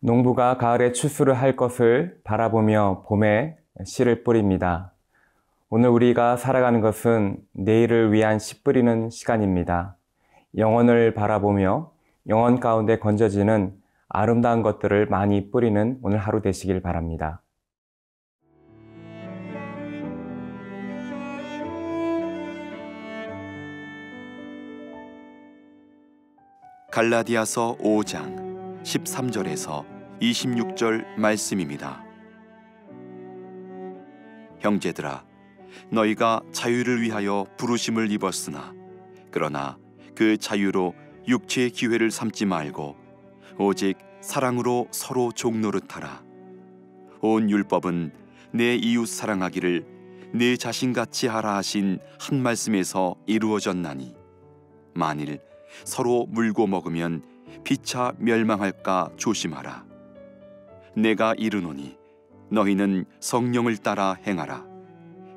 농부가 가을에 추수를 할 것을 바라보며 봄에 씨를 뿌립니다. 오늘 우리가 살아가는 것은 내일을 위한 씨 뿌리는 시간입니다. 영혼을 바라보며 영혼 가운데 건져지는 아름다운 것들을 많이 뿌리는 오늘 하루 되시길 바랍니다. 갈라디아서 5장 13절에서 26절 말씀입니다. 형제들아, 너희가 자유를 위하여 부르심을 입었으나 그러나 그 자유로 육체의 기회를 삼지 말고 오직 사랑으로 서로 종노릇하라. 온 율법은 내 이웃 사랑하기를 내 자신같이 하라 하신 한 말씀에서 이루어졌나니 만일 서로 물고 먹으면 피차 멸망할까 조심하라. 내가 이르노니 너희는 성령을 따라 행하라.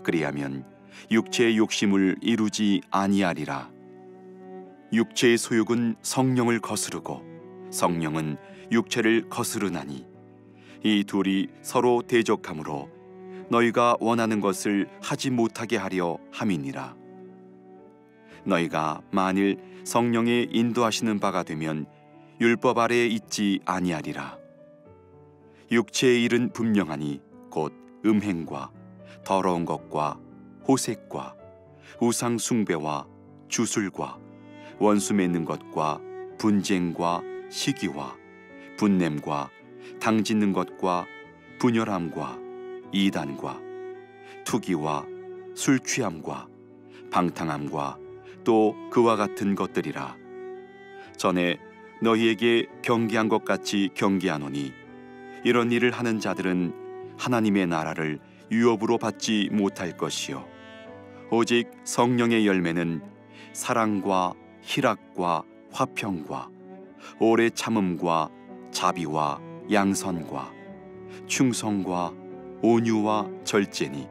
그리하면 육체의 욕심을 이루지 아니하리라. 육체의 소욕은 성령을 거스르고 성령은 육체를 거스르나니 이 둘이 서로 대적하므로 너희가 원하는 것을 하지 못하게 하려 함이니라. 너희가 만일 성령의 인도하시는 바가 되면 율법 아래에 있지 아니하리라. 육체의 일은 분명하니 곧 음행과 더러운 것과 호색과 우상 숭배와 주술과 원수 맺는 것과 분쟁과 시기와 분냄과 당짓는 것과 분열함과 이단과 투기와 술 취함과 방탕함과 또 그와 같은 것들이라. 전에 너희에게 경계한 것 같이 경계하노니 이런 일을 하는 자들은 하나님의 나라를 유업으로 받지 못할 것이요 오직 성령의 열매는 사랑과 희락과 화평과 오래 참음과 자비와 양선과 충성과 온유와 절제니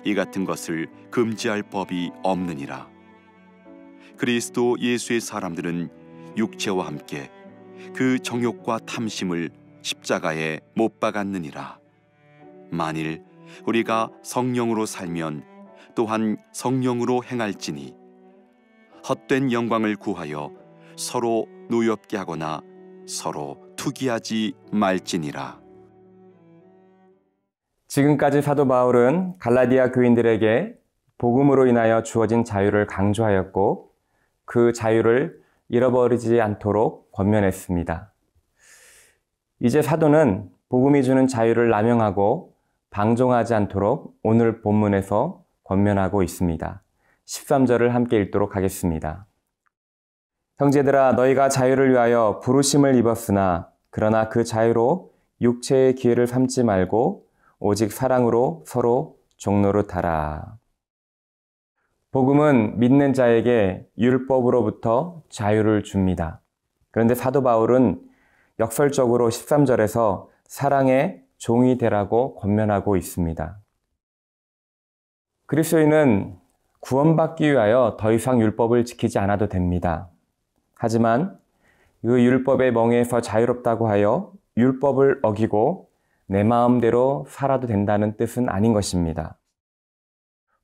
이 같은 것을 금지할 법이 없느니라. 그리스도 예수의 사람들은 육체와 함께 그 정욕과 탐심을 십자가에 못 박았느니라. 만일 우리가 성령으로 살면 또한 성령으로 행할지니 헛된 영광을 구하여 서로 노엽게 하거나 서로 투기하지 말지니라. 지금까지 사도 바울은 갈라디아 교인들에게 복음으로 인하여 주어진 자유를 강조하였고 그 자유를 잃어버리지 않도록 권면했습니다. 이제 사도는 복음이 주는 자유를 남용하고 방종하지 않도록 오늘 본문에서 권면하고 있습니다. 13절을 함께 읽도록 하겠습니다. 형제들아, 너희가 자유를 위하여 부르심을 입었으나 그러나 그 자유로 육체의 기회를 삼지 말고 오직 사랑으로 서로 종노릇하라. 복음은 믿는 자에게 율법으로부터 자유를 줍니다. 그런데 사도 바울은 역설적으로 13절에서 사랑의 종이 되라고 권면하고 있습니다. 그리스도인은 구원받기 위하여 더 이상 율법을 지키지 않아도 됩니다. 하지만 그 율법의 멍에서 자유롭다고 하여 율법을 어기고 내 마음대로 살아도 된다는 뜻은 아닌 것입니다.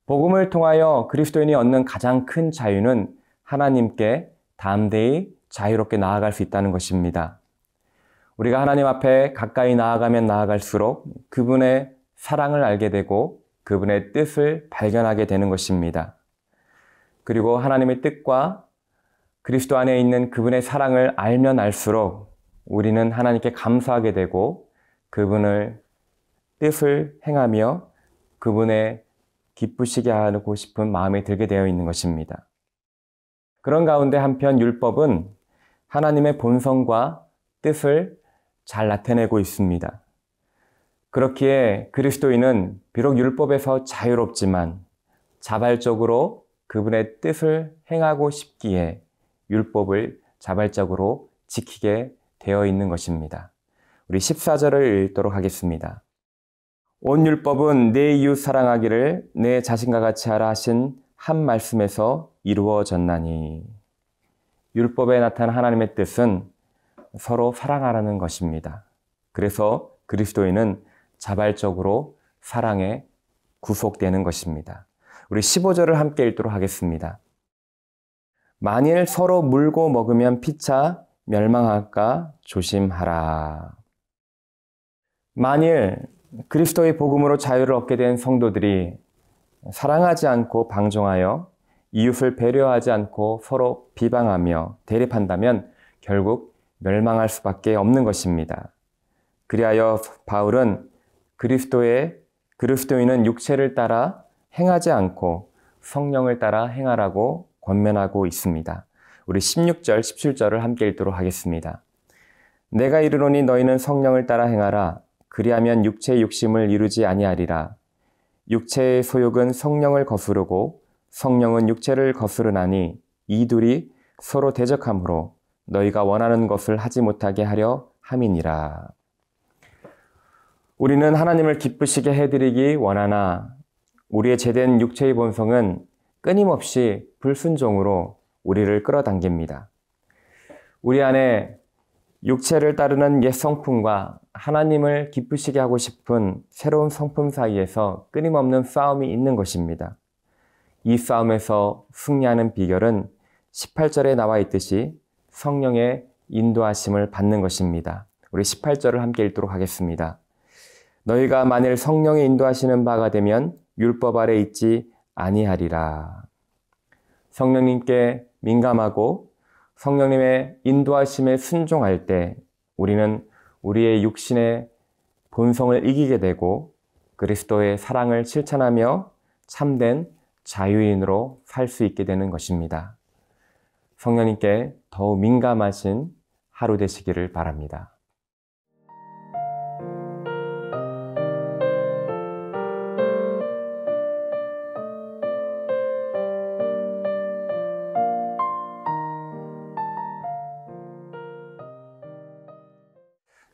복음을 통하여 그리스도인이 얻는 가장 큰 자유는 하나님께 담대히 자유롭게 나아갈 수 있다는 것입니다. 우리가 하나님 앞에 가까이 나아가면 나아갈수록 그분의 사랑을 알게 되고 그분의 뜻을 발견하게 되는 것입니다. 그리고 하나님의 뜻과 그리스도 안에 있는 그분의 사랑을 알면 알수록 우리는 하나님께 감사하게 되고 그분의 뜻을 행하며 그분의 기쁘시게 하고 싶은 마음이 들게 되어 있는 것입니다. 그런 가운데 한편 율법은 하나님의 본성과 뜻을 잘 나타내고 있습니다. 그렇기에 그리스도인은 비록 율법에서 자유롭지만 자발적으로 그분의 뜻을 행하고 싶기에 율법을 자발적으로 지키게 되어 있는 것입니다. 우리 14절을 읽도록 하겠습니다. 온 율법은 내 이웃 사랑하기를 내 자신과 같이 하라 하신 한 말씀에서 이루어졌나니. 율법에 나타난 하나님의 뜻은 서로 사랑하라는 것입니다. 그래서 그리스도인은 자발적으로 사랑에 구속되는 것입니다. 우리 15절을 함께 읽도록 하겠습니다. 만일 서로 물고 먹으면 피차 멸망할까 조심하라. 만일 그리스도의 복음으로 자유를 얻게 된 성도들이 사랑하지 않고 방종하여 이웃을 배려하지 않고 서로 비방하며 대립한다면 결국 멸망할 수밖에 없는 것입니다. 그리하여 바울은 그리스도인은 육체를 따라 행하지 않고 성령을 따라 행하라고 권면하고 있습니다. 우리 16절, 17절을 함께 읽도록 하겠습니다. 내가 이르노니 너희는 성령을 따라 행하라. 그리하면 육체의 욕심을 이루지 아니하리라. 육체의 소욕은 성령을 거스르고 성령은 육체를 거스르나니 이 둘이 서로 대적하므로 너희가 원하는 것을 하지 못하게 하려 함이니라. 우리는 하나님을 기쁘시게 해드리기 원하나 우리의 죄된 육체의 본성은 끊임없이 불순종으로 우리를 끌어당깁니다. 우리 안에 육체를 따르는 옛 성품과 하나님을 기쁘시게 하고 싶은 새로운 성품 사이에서 끊임없는 싸움이 있는 것입니다. 이 싸움에서 승리하는 비결은 18절에 나와 있듯이 성령의 인도하심을 받는 것입니다. 우리 18절을 함께 읽도록 하겠습니다. 너희가 만일 성령의 인도하시는 바가 되면 율법 아래 있지 아니하리라. 성령님께 민감하고 성령님의 인도하심에 순종할 때 우리는 우리의 육신의 본성을 이기게 되고 그리스도의 사랑을 실천하며 참된 자유인으로 살 수 있게 되는 것입니다. 성령님께 더욱 민감하신 하루 되시기를 바랍니다.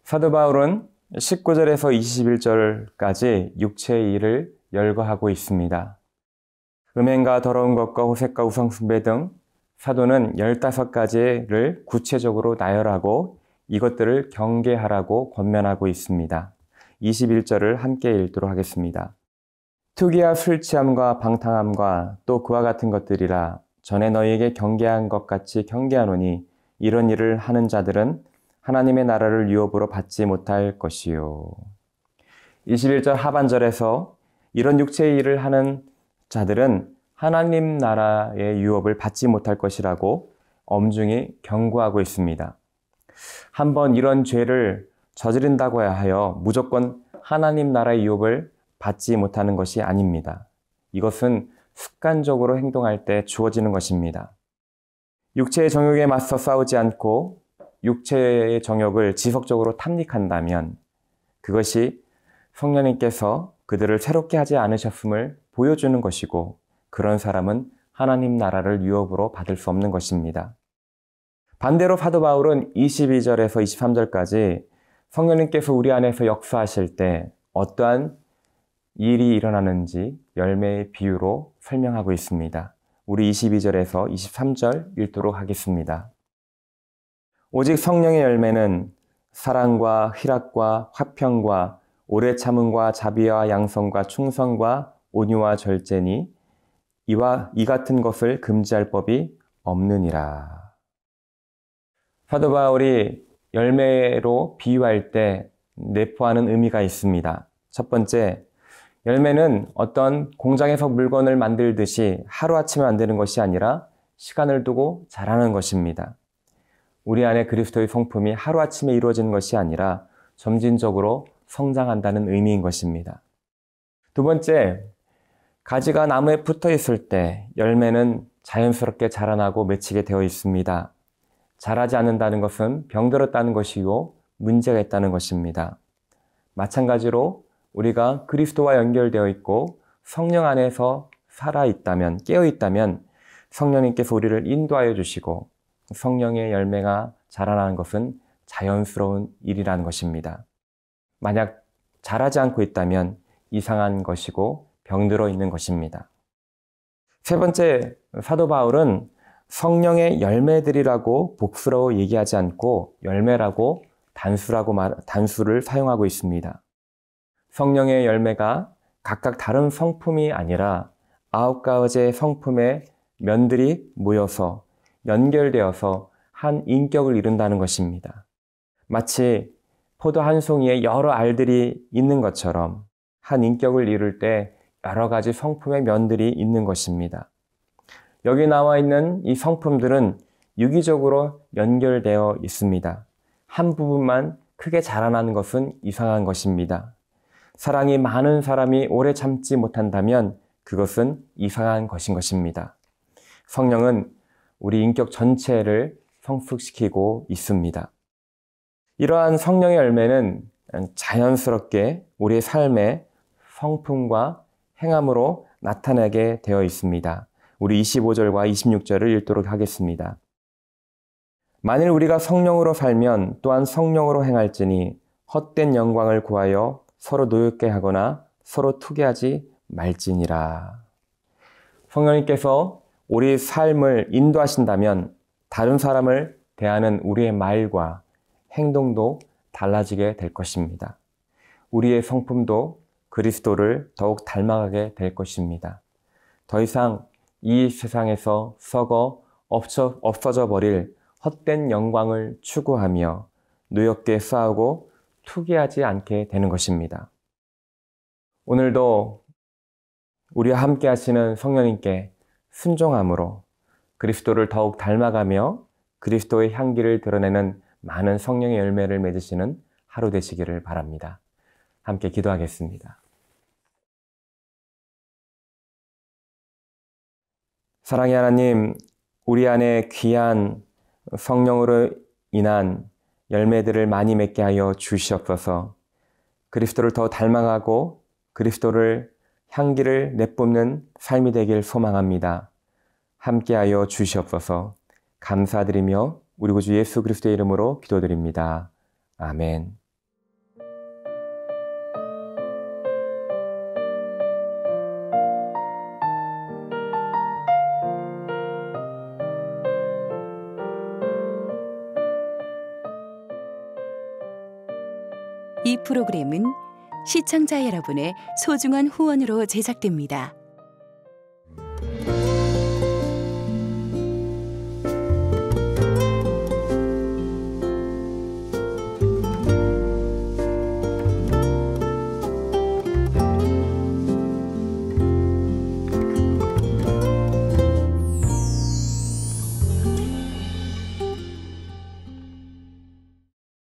사도 바울은 19절에서 21절까지 육체의 일을 열거하고 있습니다. 음행과 더러운 것과 호색과 우상숭배 등 사도는 15가지를 구체적으로 나열하고 이것들을 경계하라고 권면하고 있습니다. 21절을 함께 읽도록 하겠습니다. 투기와 술취함과 방탕함과 또 그와 같은 것들이라 전에 너희에게 경계한 것 같이 경계하노니 이런 일을 하는 자들은 하나님의 나라를 유업으로 받지 못할 것이요. 21절 하반절에서 이런 육체의 일을 하는 자들은 하나님 나라의 유업을 받지 못할 것이라고 엄중히 경고하고 있습니다. 한번 이런 죄를 저지른다고 하여 무조건 하나님 나라의 유업을 받지 못하는 것이 아닙니다. 이것은 습관적으로 행동할 때 주어지는 것입니다. 육체의 정욕에 맞서 싸우지 않고 육체의 정욕을 지속적으로 탐닉한다면 그것이 성령님께서 그들을 새롭게 하지 않으셨음을 보여주는 것이고 그런 사람은 하나님 나라를 유업으로 받을 수 없는 것입니다. 반대로 사도 바울은 22절에서 23절까지 성령님께서 우리 안에서 역사하실 때 어떠한 일이 일어나는지 열매의 비유로 설명하고 있습니다. 우리 22절에서 23절 읽도록 하겠습니다. 오직 성령의 열매는 사랑과 희락과 화평과 오래 참음과 자비와 양성과 충성과 온유와 절제니 이 같은 것을 금지할 법이 없느니라. 사도 바울이 열매로 비유할 때 내포하는 의미가 있습니다. 첫 번째, 열매는 어떤 공장에서 물건을 만들듯이 하루아침에 만드는 것이 아니라 시간을 두고 자라는 것입니다. 우리 안에 그리스도의 성품이 하루아침에 이루어지는 것이 아니라 점진적으로 성장한다는 의미인 것입니다. 두 번째, 가지가 나무에 붙어 있을 때 열매는 자연스럽게 자라나고 맺히게 되어 있습니다. 자라지 않는다는 것은 병들었다는 것이고 문제가 있다는 것입니다. 마찬가지로 우리가 그리스도와 연결되어 있고 성령 안에서 살아있다면, 깨어있다면 성령님께서 우리를 인도하여 주시고 성령의 열매가 자라나는 것은 자연스러운 일이라는 것입니다. 만약 자라지 않고 있다면 이상한 것이고 병들어 있는 것입니다. 세 번째, 사도 바울은 성령의 열매들이라고 복수로 얘기하지 않고 열매라고 단수를 사용하고 있습니다. 성령의 열매가 각각 다른 성품이 아니라 9가지의 성품의 면들이 모여서 연결되어서 한 인격을 이룬다는 것입니다. 마치 포도 한 송이에 여러 알들이 있는 것처럼 한 인격을 이룰 때 여러 가지 성품의 면들이 있는 것입니다. 여기 나와 있는 이 성품들은 유기적으로 연결되어 있습니다. 한 부분만 크게 자라나는 것은 이상한 것입니다. 사랑이 많은 사람이 오래 참지 못한다면 그것은 이상한 것인 것입니다. 성령은 우리 인격 전체를 성숙시키고 있습니다. 이러한 성령의 열매는 자연스럽게 우리의 삶의 성품과 행함으로 나타나게 되어 있습니다. 우리 25절과 26절을 읽도록 하겠습니다. 만일 우리가 성령으로 살면 또한 성령으로 행할지니 헛된 영광을 구하여 서로 노엽게 하거나 서로 투기하지 말지니라. 성령님께서 우리 삶을 인도하신다면 다른 사람을 대하는 우리의 말과 행동도 달라지게 될 것입니다. 우리의 성품도 그리스도를 더욱 닮아가게 될 것입니다. 더 이상 이 세상에서 썩어 없어져 버릴 헛된 영광을 추구하며 노엽게 싸우고 투기하지 않게 되는 것입니다. 오늘도 우리와 함께 하시는 성령님께 순종함으로 그리스도를 더욱 닮아가며 그리스도의 향기를 드러내는 많은 성령의 열매를 맺으시는 하루 되시기를 바랍니다. 함께 기도하겠습니다. 사랑의 하나님, 우리 안에 귀한 성령으로 인한 열매들을 많이 맺게 하여 주시옵소서. 그리스도를 더 닮아가고 그리스도를 향기를 내뿜는 삶이 되길 소망합니다. 함께하여 주시옵소서. 감사드리며 우리 구주 예수 그리스도의 이름으로 기도드립니다. 아멘. 이 프로그램은 시청자 여러분의 소중한 후원으로 제작됩니다.